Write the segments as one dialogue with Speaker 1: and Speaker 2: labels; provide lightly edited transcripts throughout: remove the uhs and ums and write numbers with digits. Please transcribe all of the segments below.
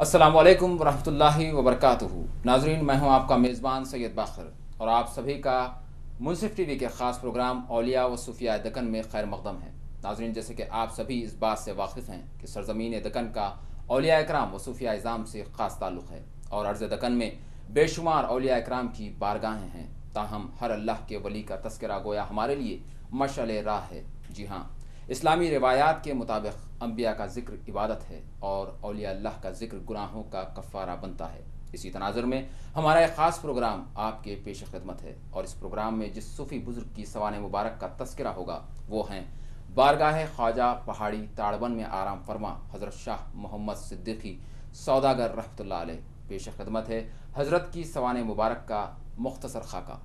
Speaker 1: السلام علیکم ورحمۃ اللہ وبرکاتہ۔ ناظرین، میں ہوں آپ کا میزبان سید باقر اور آپ سبھی کا منصف ٹی وی کے خاص پروگرام اولیاء و صوفیاء دکن میں خیر مقدم ہے۔ ناظرین، جیسے کہ آپ سبھی اس بات سے واقف ہیں کہ سرزمین دکن کا اولیاء اکرام و صوفیاء اعظام سے خاص تعلق ہے اور ارض دکن میں بے شمار اولیاء اکرام کی بارگاہیں ہیں، تاہم ہر اللہ کے ولی کا تذکرہ گویا ہمارے لیے مشعل راہ ہے۔ جی ہاں، اسلامی روایات کے مطابق انبیاء کا ذکر عبادت ہے اور اولیاء اللہ کا ذکر گناہوں کا کفارہ بنتا ہے۔ اسی تناظر میں ہمارا ایک خاص پروگرام آپ کے پیش خدمت ہے اور اس پروگرام میں جس صوفی بزرگ کی سوانح مبارک کا تذکرہ ہوگا وہ ہیں بارگاہ خواجہ پہاڑی تاڑبن میں آرام فرما حضرت شاہ محمد صدیقی سوداگر رحمۃ اللہ علیہ۔ پیش خدمت ہے حضرت کی سوانح مبارک کا مختصر خاکہ۔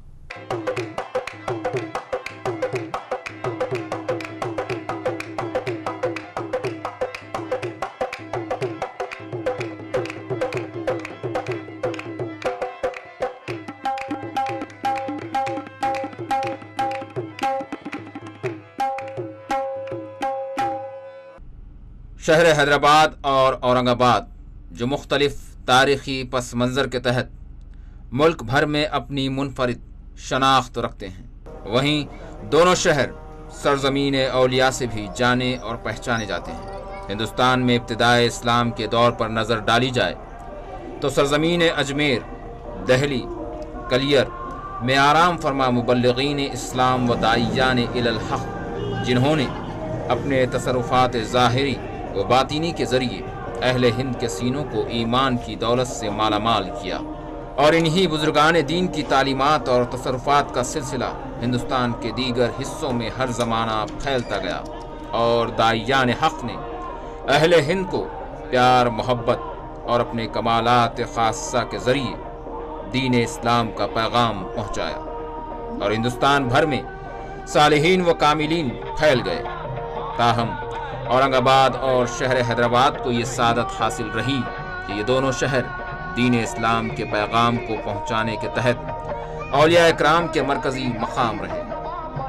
Speaker 1: شہر حیدرآباد اور اورنگ آباد جو مختلف تاریخی پس منظر کے تحت ملک بھر میں اپنی منفرد شناخت رکھتے ہیں، وہیں دونوں شہر سرزمین اولیاء سے بھی جانے اور پہچانے جاتے ہیں۔ ہندوستان میں ابتدائے اسلام کے دور پر نظر ڈالی جائے تو سرزمین اجمیر، دہلی، کلیر میں آرام فرما مبلغین اسلام و داعیان الی الحق، جنہوں نے اپنے تصرفات ظاہری و باطینی کے ذریعے اہل ہند کے سینوں کو ایمان کی دولت سے مالا مال کیا، اور انہی بزرگان دین کی تعلیمات اور تصرفات کا سلسلہ ہندوستان کے دیگر حصوں میں ہر زمانہ پھیلتا گیا، اور داعیان حق نے اہل ہند کو پیار، محبت اور اپنے کمالات خاصہ کے ذریعے دین اسلام کا پیغام پہنچایا، اور ہندوستان بھر میں صالحین و کاملین پھیل گئے۔ تاہم اورنگ آباد اور شہر حیدرآباد کو یہ سعادت حاصل رہی کہ یہ دونوں شہر دین اسلام کے پیغام کو پہنچانے کے تحت اولیاء اکرام کے مرکزی مقام رہے۔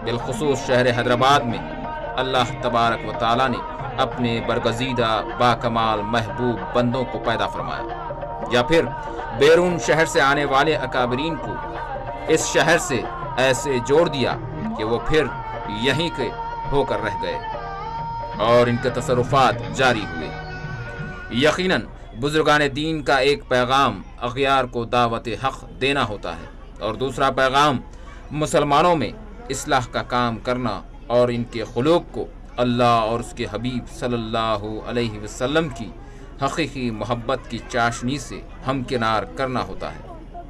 Speaker 1: بالخصوص شہر حیدرآباد میں اللہ تبارک و تعالی نے اپنے برگزیدہ باکمال محبوب بندوں کو پیدا فرمایا، یا پھر بیرون شہر سے آنے والے اکابرین کو اس شہر سے ایسے جوڑ دیا کہ وہ پھر یہیں کے ہو کر رہ گئے اور ان کے تصرفات جاری ہوئے۔ یقیناً بزرگان دین کا ایک پیغام اغیار کو دعوت حق دینا ہوتا ہے اور دوسرا پیغام مسلمانوں میں اصلاح کا کام کرنا اور ان کے خلوق کو اللہ اور اس کے حبیب صلی اللہ علیہ وسلم کی حقیقی محبت کی چاشنی سے ہمکنار کرنا ہوتا ہے،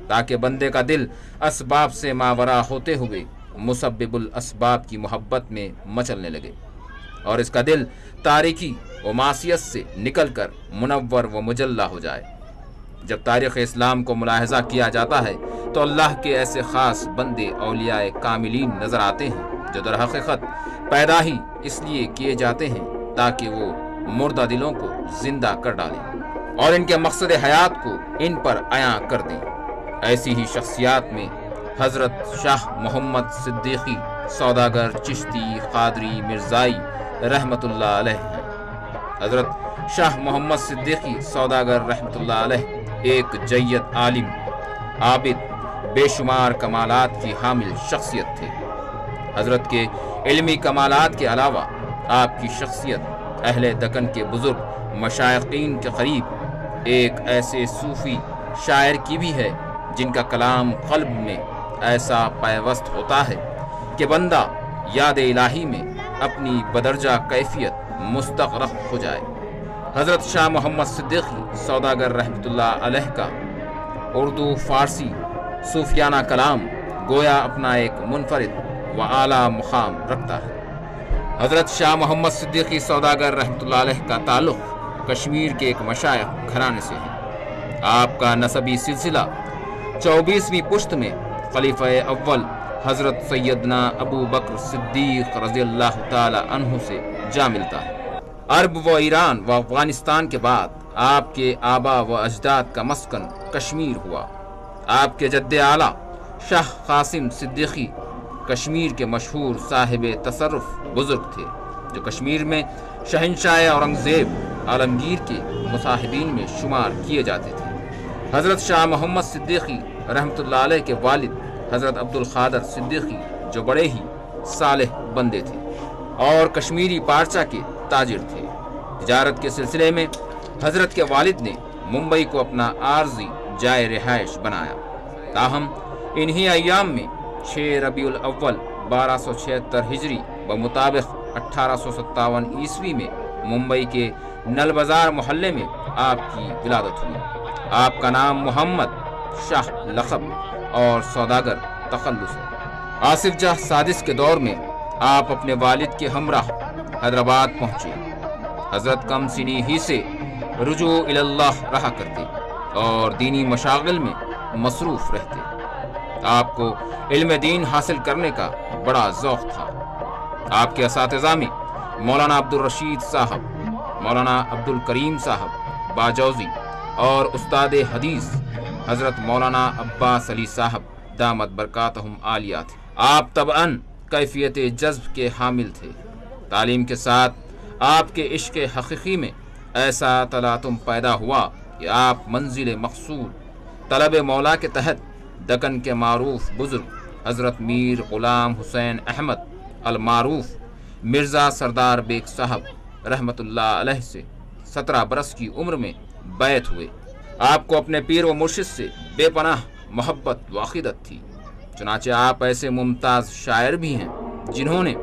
Speaker 1: تاکہ بندے کا دل اسباب سے ماورا ہوتے ہوئے مسبب الاسباب کی محبت میں مچلنے لگے اور اس کا دل تاریکی و معصیت سے نکل کر منور و مجلہ ہو جائے۔ جب تاریخ اسلام کو ملاحظہ کیا جاتا ہے تو اللہ کے ایسے خاص بندے اولیاء کاملین نظر آتے ہیں جو در حقیقت پیدا ہی اس لیے کیے جاتے ہیں تاکہ وہ مردہ دلوں کو زندہ کر ڈالیں اور ان کے مقصد حیات کو ان پر عیاں کر دیں۔ ایسی ہی شخصیات میں حضرت شاہ محمد صدیقی سوداگر چشتی قادری مرزائی رحمت اللہ علیہ ہیں۔ حضرت شاہ محمد صدیقی سوداگر رحمت اللہ علیہ ایک جید عالم، عابد، بے شمار کمالات کی حامل شخصیت تھے۔ حضرت کے علمی کمالات کے علاوہ آپ کی شخصیت اہل دکن کے بزرگ مشائخین کے قریب ایک ایسے صوفی شاعر کی بھی ہے جن کا کلام قلب میں ایسا پیوست ہوتا ہے کہ بندہ یاد الہی میں اپنی بدرجہ کیفیت مستغرق ہو جائے۔ حضرت شاہ محمد صدیقی سوداگر رحمت اللہ علیہ کا اردو فارسی صوفیانہ کلام گویا اپنا ایک منفرد و اعلیٰ مقام رکھتا ہے۔ حضرت شاہ محمد صدیقی سوداگر رحمت اللہ علیہ کا تعلق کشمیر کے ایک مشائخ گھرانے سے ہے۔ آپ کا نسبی سلسلہ 24ویں پشت میں خلیفہ اول حضرت سیدنا ابو بکر صدیق رضی اللہ تعالی عنہ سے جا ملتا ہے۔ عرب و ایران و افغانستان کے بعد آپ کے آبا و اجداد کا مسکن کشمیر ہوا۔ آپ کے جد اعلیٰ شاہ قاسم صدیقی کشمیر کے مشہور صاحب تصرف بزرگ تھے جو کشمیر میں شہنشاہ اورنگزیب عالمگیر کے مصاحبین میں شمار کیے جاتے تھے۔ حضرت شاہ محمد صدیقی رحمۃ اللہ علیہ کے والد حضرت عبد القادر صدیقی جو بڑے ہی صالح بندے تھے اور کشمیری پارچہ کے تاجر تھے، تجارت کے سلسلے میں حضرت کے والد نے ممبئی کو اپنا عارضی جائے رہائش بنایا۔ تاہم انہی ایام میں 6 ربیع الاول 1276 ہجری بمطابق 1857 عیسوی میں ممبئی کے نل بازار محلے میں آپ کی ولادت ہوئی۔ آپ کا نام محمد شاہ لقب اور سوداگر تخلص ہے۔ آصف جاہ سادس کے دور میں آپ اپنے والد کے ہمراہ حیدرآباد پہنچے۔ حضرت کم سنی ہی سے رجوع اللہ رہا کرتے اور دینی مشاغل میں مصروف رہتے۔ آپ کو علم دین حاصل کرنے کا بڑا ذوق تھا۔ آپ کے اساتذہ میں مولانا عبد الرشید صاحب، مولانا عبد الکریم صاحب باجوزی اور استاد حدیث حضرت مولانا عباس علی صاحب دامت برکاتہم عالیہ تھے۔ آپ طبعاً کیفیت جذب کے حامل تھے۔ تعلیم کے ساتھ آپ کے عشق حقیقی میں ایسا تلاطم پیدا ہوا کہ آپ منزل مقصود طلب مولا کے تحت دکن کے معروف بزرگ حضرت میر غلام حسین احمد المعروف مرزا سردار بیگ صاحب رحمۃ اللہ علیہ سے 17 برس کی عمر میں بیعت ہوئے۔ آپ کو اپنے پیر و مرشد سے بے پناہ محبت و عقیدت تھی، چنانچہ آپ ایسے ممتاز شاعر بھی ہیں جنہوں نے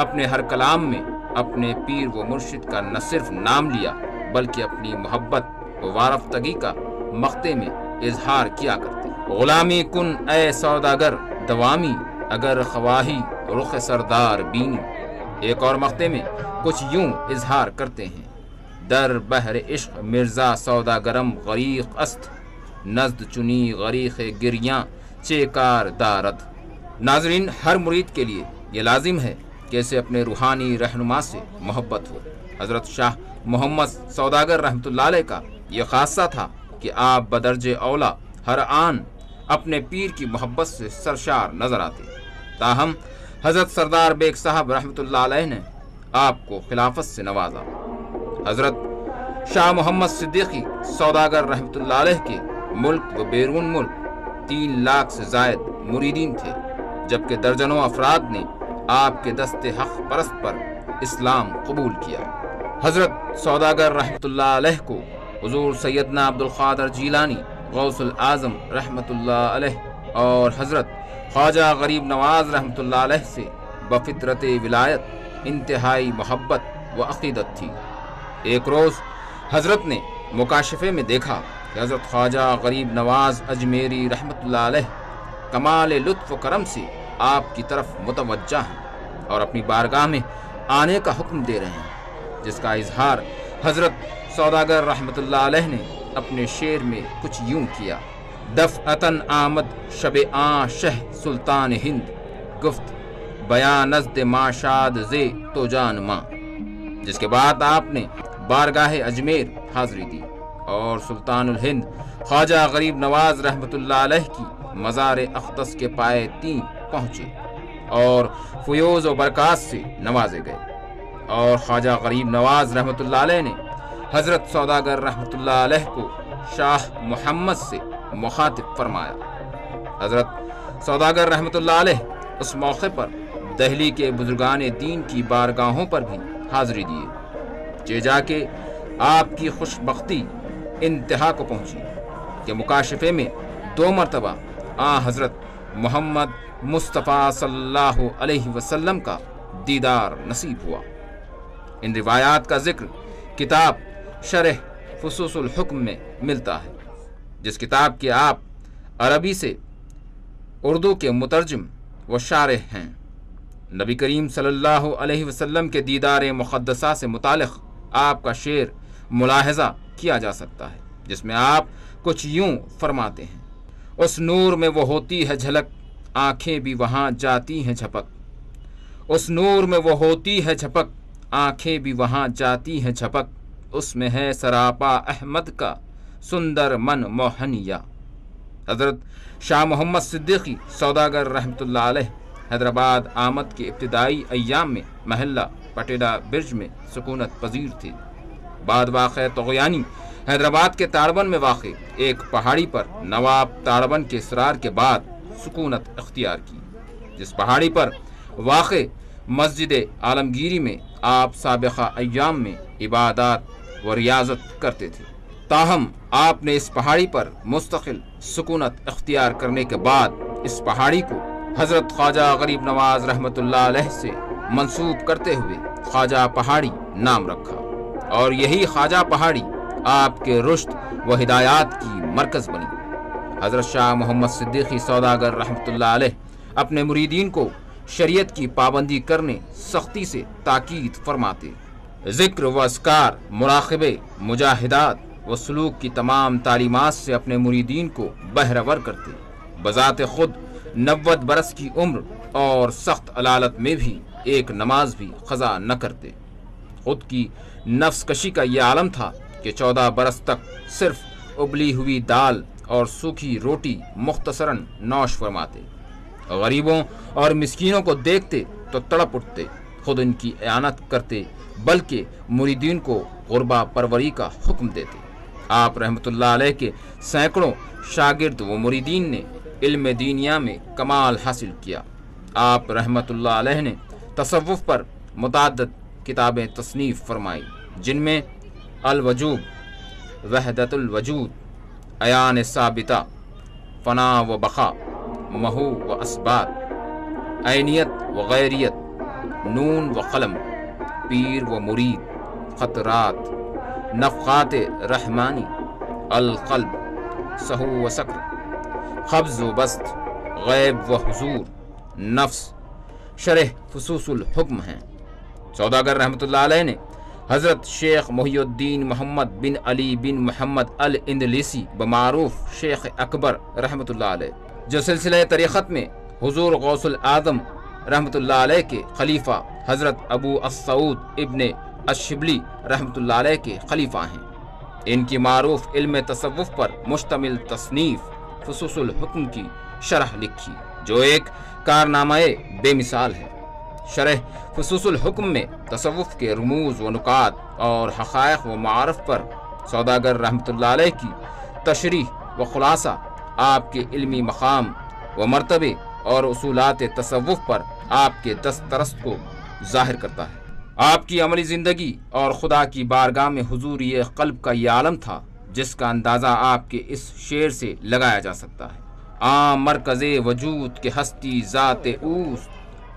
Speaker 1: اپنے ہر کلام میں اپنے پیر و مرشد کا نہ صرف نام لیا بلکہ اپنی محبت و وارفتگی کا مقطع میں اظہار کیا کرتے۔ غلامی کن اے سوداگر دوامی، اگر خواہی رخ سردار بینی۔ ایک اور مقطع میں کچھ یوں اظہار کرتے ہیں: در بحر عشق مرزا سوداگرم غریق است، نزد چنی غریق گریاں چے کار دارد۔ ناظرین، ہر مرید کے لیے یہ لازم ہے کہ اسے اپنے روحانی رہنما سے محبت ہو۔ حضرت شاہ محمد سوداگر رحمۃ اللہ علیہ کا یہ خاصہ تھا کہ آپ بدرج اولا ہر آن اپنے پیر کی محبت سے سرشار نظر آتے۔ تاہم حضرت سردار بیگ صاحب رحمۃ اللہ علیہ نے آپ کو خلافت سے نوازا۔ حضرت شاہ محمد صدیقی سوداگر رحمۃ اللہ علیہ کے ملک و بیرون ملک 3 لاکھ سے زائد مریدین تھے، جبکہ درجنوں افراد نے آپ کے دست حق پرست پر اسلام قبول کیا۔ حضرت سوداگر رحمۃ اللہ علیہ کو حضور سیدنا عبد القادر جیلانی غوث العظم رحمۃ اللہ علیہ اور حضرت خواجہ غریب نواز رحمۃ اللہ علیہ سے بفطرت ولایت انتہائی محبت و عقیدت تھی۔ ایک روز حضرت نے مکاشفے میں دیکھا کہ حضرت خواجہ غریب نواز اجمیری رحمۃ اللہ علیہ کمال لطف و کرم سے آپ کی طرف متوجہ ہیں اور اپنی بارگاہ میں آنے کا حکم دے رہے ہیں، جس کا اظہار حضرت سوداگر رحمۃ اللہ علیہ نے اپنے شعر میں کچھ یوں کیا: دفعتاً آمد شب آں شہ سلطان ہند، گفت بیاں نزد ما شاد زے تو جان ماں، جس کے بعد آپ نے بارگاہ اجمیر حاضری دی اور سلطان الہند خواجہ غریب نواز رحمۃ اللہ علیہ کی مزار اقدس کے پائے تین پہنچے اور فیوز و برکات سے نوازے گئے، اور خواجہ غریب نواز رحمۃ اللہ علیہ نے حضرت سوداگر رحمۃ اللہ علیہ کو شاہ محمد سے مخاطب فرمایا۔ حضرت سوداگر رحمۃ اللہ علیہ اس موقع پر دہلی کے بزرگان دین کی بارگاہوں پر بھی حاضری دیے، جا کے آپ کی خوش بختی انتہا کو پہنچی کہ مکاشفے میں 2 مرتبہ حضرت محمد مصطفیٰ صلی اللہ علیہ وسلم کا دیدار نصیب ہوا۔ ان روایات کا ذکر کتاب شرح فصوص الحکم میں ملتا ہے، جس کتاب کے آپ عربی سے اردو کے مترجم و شارح ہیں۔ نبی کریم صلی اللہ علیہ وسلم کے دیدار مقدسہ سے متعلق آپ کا شعر ملاحظہ کیا جا سکتا ہے، جس میں آپ کچھ یوں فرماتے ہیں: اس نور میں وہ ہوتی ہے جھلک، آنکھیں بھی وہاں جاتی ہیں جھپک۔ اس نور میں وہ ہوتی ہے جھپک، آنکھیں بھی وہاں جاتی ہیں جھپک، اس میں ہے سراپا احمد کا سندر من موہنیا۔ حضرت شاہ محمد صدیقی سوداگر رحمۃ اللہ علیہ حیدرآباد آمد کے ابتدائی ایام میں محلہ پٹیلا برج میں سکونت پذیر تھے۔ بعد واقع طغیانی حیدرآباد کے تاڑبن میں واقع ایک پہاڑی پر نواب تاڑبن کے اصرار کے بعد سکونت اختیار کی، جس پہاڑی پر واقع مسجد عالمگیری میں آپ سابقہ ایام میں عبادات و ریاضت کرتے تھے۔ تاہم آپ نے اس پہاڑی پر مستقل سکونت اختیار کرنے کے بعد اس پہاڑی کو حضرت خواجہ غریب نواز رحمۃ اللہ علیہ سے منسوب کرتے ہوئے خواجہ پہاڑی نام رکھا، اور یہی خواجہ پہاڑی آپ کے رشد و ہدایات کی مرکز بنی۔ حضرت شاہ محمد صدیقی سوداگر رحمۃ اللہ علیہ اپنے مریدین کو شریعت کی پابندی کرنے سختی سے تاکید فرماتے، ذکر و اذکار، مراقبے، مجاہدات و سلوک کی تمام تعلیمات سے اپنے مریدین کو بہرور کرتے، بذات خود 90 برس کی عمر اور سخت علالت میں بھی ایک نماز بھی قضا نہ کرتے۔ خود کی نفس کشی کا یہ عالم تھا کہ 14 برس تک صرف ابلی ہوئی دال اور سوکھی روٹی مختصراً نوش فرماتے، غریبوں اور مسکینوں کو دیکھتے تو تڑپ اٹھتے، خود ان کی اعانت کرتے بلکہ مریدین کو غربہ پروری کا حکم دیتے۔ آپ رحمۃ اللہ علیہ کے سینکڑوں شاگرد و مریدین نے علم دینیا میں کمال حاصل کیا۔ آپ رحمۃ اللہ علیہ نے تصوف پر متعدد کتابیں تصنیف فرمائی، جن میں الوجوب، وحدت الوجود، عیان ثابتہ، فنا و بقا، محو و اثبات، عینیت و غیریت، نون و قلم، پیر و مرید، خطرات، نفقات رحمانی، القلب، سہو و سکر، قبض و بسط، غیب و حضور، نفس، شرح فصوص الحکم ہیں۔ سوداگر رحمۃ اللہ علیہ نے حضرت شیخ محی الدین محمد بن علی بن محمد الاندلسی بمعروف شیخ اکبر رحمۃ اللہ علیہ، جو سلسلہ طریقت میں حضور غوث الاعظم رحمۃ اللہ علیہ کے خلیفہ حضرت ابو السعود ابن الشبلی رحمۃ اللہ علیہ کے خلیفہ ہیں، ان کی معروف علم تصوف پر مشتمل تصنیف فصوص الحکم کی شرح لکھی، جو ایک کارنامہ بے مثال ہے۔ شرح فصوص الحکم میں تصوف کے رموز و نکات اور حقائق و معارف پر سوداگر رحمۃ اللہ علیہ کی تشریح و خلاصہ آپ کے علمی مقام و مرتبے اور اصولات تصوف پر آپ کے دسترست کو ظاہر کرتا ہے۔ آپ کی عملی زندگی اور خدا کی بارگاہ میں حضوری قلب کا یہ عالم تھا، جس کا اندازہ آپ کے اس شعر سے لگایا جا سکتا ہے۔ عام مرکز وجود کے ہستی ذات اوس،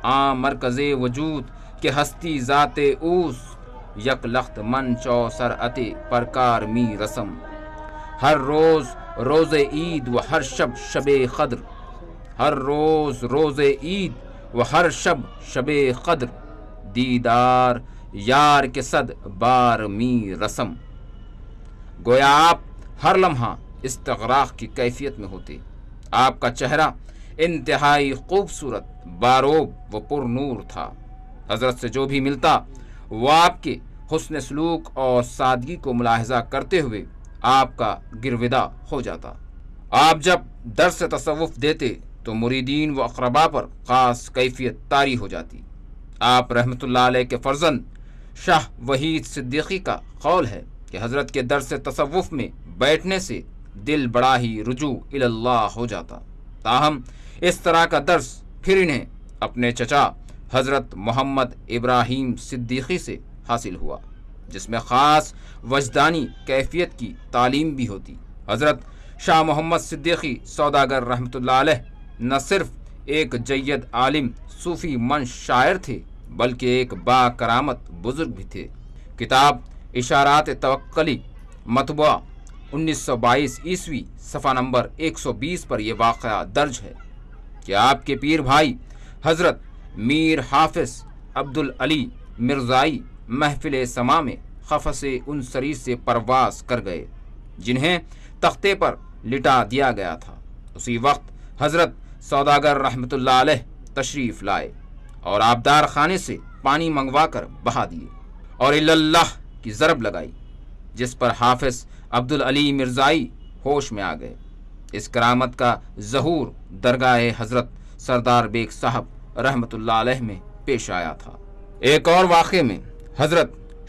Speaker 1: عام مرکز وجود کے ہستی ذات اوس، یک لخت من چو سرعت پرکار می رسم، ہر روز روز عید و ہر شب شب قدر، ہر روز روز عید و ہر شب شب قدر، دیدار یار کے صد بار می رسم۔ گویا آپ ہر لمحہ استغراق کی کیفیت میں ہوتے۔ آپ کا چہرہ انتہائی خوبصورت، باروب و پر نور تھا۔ حضرت سے جو بھی ملتا وہ آپ کے حسن سلوک اور سادگی کو ملاحظہ کرتے ہوئے آپ کا گرویدہ ہو جاتا۔ آپ جب درس تصوف دیتے تو مریدین و اقربا پر خاص کیفیت طاری ہو جاتی۔ آپ رحمۃ اللہ علیہ کے فرزند شاہ وحید صدیقی کا قول ہے کہ حضرت کے درس تصوف میں بیٹھنے سے دل بڑا ہی رجوع الی اللہ ہو جاتا۔ تاہم اس طرح کا درس پھر انہیں اپنے چچا حضرت محمد ابراہیم صدیقی سے حاصل ہوا، جس میں خاص وجدانی کیفیت کی تعلیم بھی ہوتی۔ حضرت شاہ محمد صدیقی سوداگر رحمۃ اللہ علیہ نہ صرف ایک جید عالم صوفی منش شاعر تھے، بلکہ ایک با کرامت بزرگ بھی تھے۔ کتاب اشارات توکلی مطبوعہ 1922 عیسوی صفحہ نمبر 120 پر یہ واقعہ درج ہے کہ آپ کے پیر بھائی حضرت میر حافظ عبدالعلی مرزائی محفل سما میں قفس انصری سے پرواز کر گئے، جنہیں تختے پر لٹا دیا گیا تھا۔ اسی وقت حضرت سوداگر رحمۃ اللہ علیہ تشریف لائے اور آبدار خانے سے پانی منگوا کر بہا دیے اور اللہ کی ضرب لگائی، جس پر حافظ عبدالعلی مرزائی ہوش میں آ گئے۔ اس کرامت کا ظہور درگاہ حضرت سردار بیگ صاحب رحمۃ اللہ علیہ میں پیش آیا تھا۔ ایک اور واقعے میں حضرت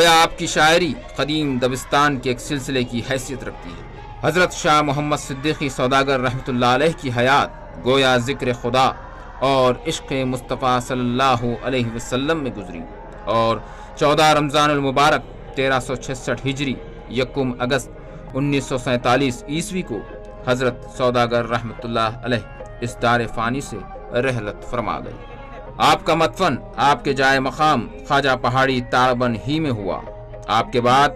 Speaker 1: گویا آپ کی شاعری قدیم دبستان کے ایک سلسلے کی حیثیت رکھتی ہے۔ حضرت شاہ محمد صدیقی سوداگر رحمۃ اللہ علیہ کی حیات گویا ذکر خدا اور عشق مصطفیٰ صلی اللہ علیہ وسلم میں گزری، اور 14 رمضان المبارک 1366 ہجری 1 اگست 1947 عیسوی کو حضرت سوداگر رحمۃ اللہ علیہ اس دار فانی سے رحلت فرما گئے۔ آپ کا مدفن آپ کے جائے مقام خواجہ پہاڑی تاڑبن ہی میں ہوا۔ آپ کے بعد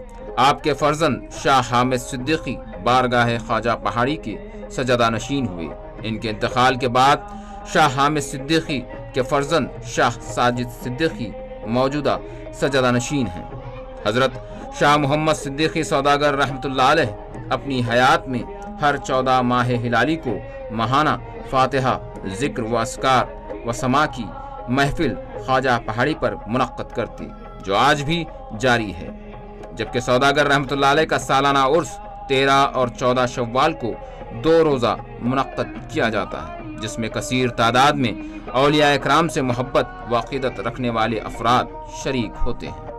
Speaker 1: آپ کے فرزند شاہ حامد صدیقی بارگاہ خواجہ پہاڑی کے سجدہ نشین ہوئے۔ ان کے انتقال کے بعد شاہ حامد صدیقی کے فرزند شاہ ساجد صدیقی موجودہ سجدہ نشین ہیں۔ حضرت شاہ محمد صدیقی سوداگر رحمۃ اللہ علیہ اپنی حیات میں ہر 14 ماہ ہلالی کو ماہانہ فاتحہ، ذکر و اذکار و سما کی محفل خواجہ پہاڑی پر منعقد کرتی، جو آج بھی جاری ہے، جبکہ سوداگر رحمۃ اللہ علیہ کا سالانہ عرس 13 اور 14 شوال کو 2 روزہ منعقد کیا جاتا ہے، جس میں کثیر تعداد میں اولیاء اکرام سے محبت و عقیدت رکھنے والے افراد شریک ہوتے ہیں۔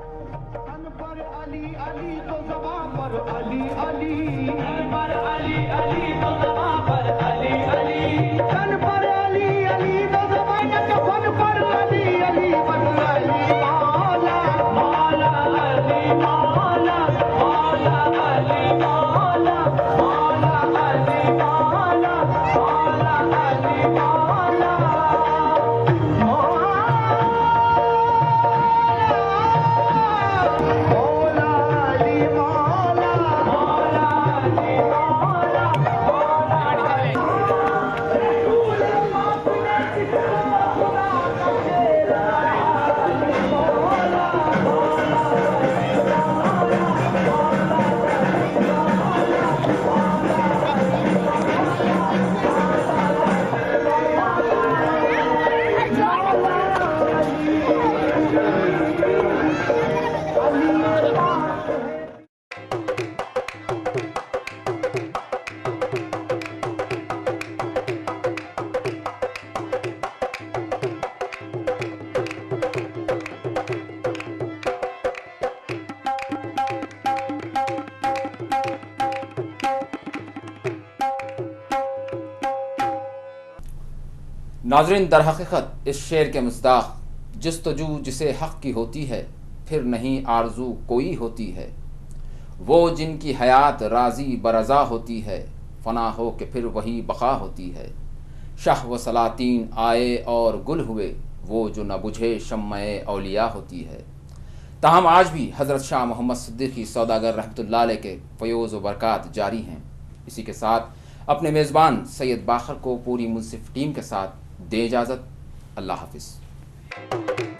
Speaker 1: ناظرین، در حقیقت اس شعر کے مصداق جستجو جسے حق کی ہوتی ہے، پھر نہیں آرزو کوئی ہوتی ہے، وہ جن کی حیات راضی برضا ہوتی ہے، فنا ہو کہ پھر وہی بقا ہوتی ہے، شہ و سلاطین آئے اور گل ہوئے، وہ جو نہ بجھے شمع اولیاء ہوتی ہے۔ تاہم آج بھی حضرت شاہ محمد صدیقی سوداگر رحمۃ اللہ علیہ کے فیوز و برکات جاری ہیں۔ اسی کے ساتھ اپنے میزبان سید باقر کو پوری منصف ٹیم کے ساتھ دے اجازت۔ اللہ حافظ۔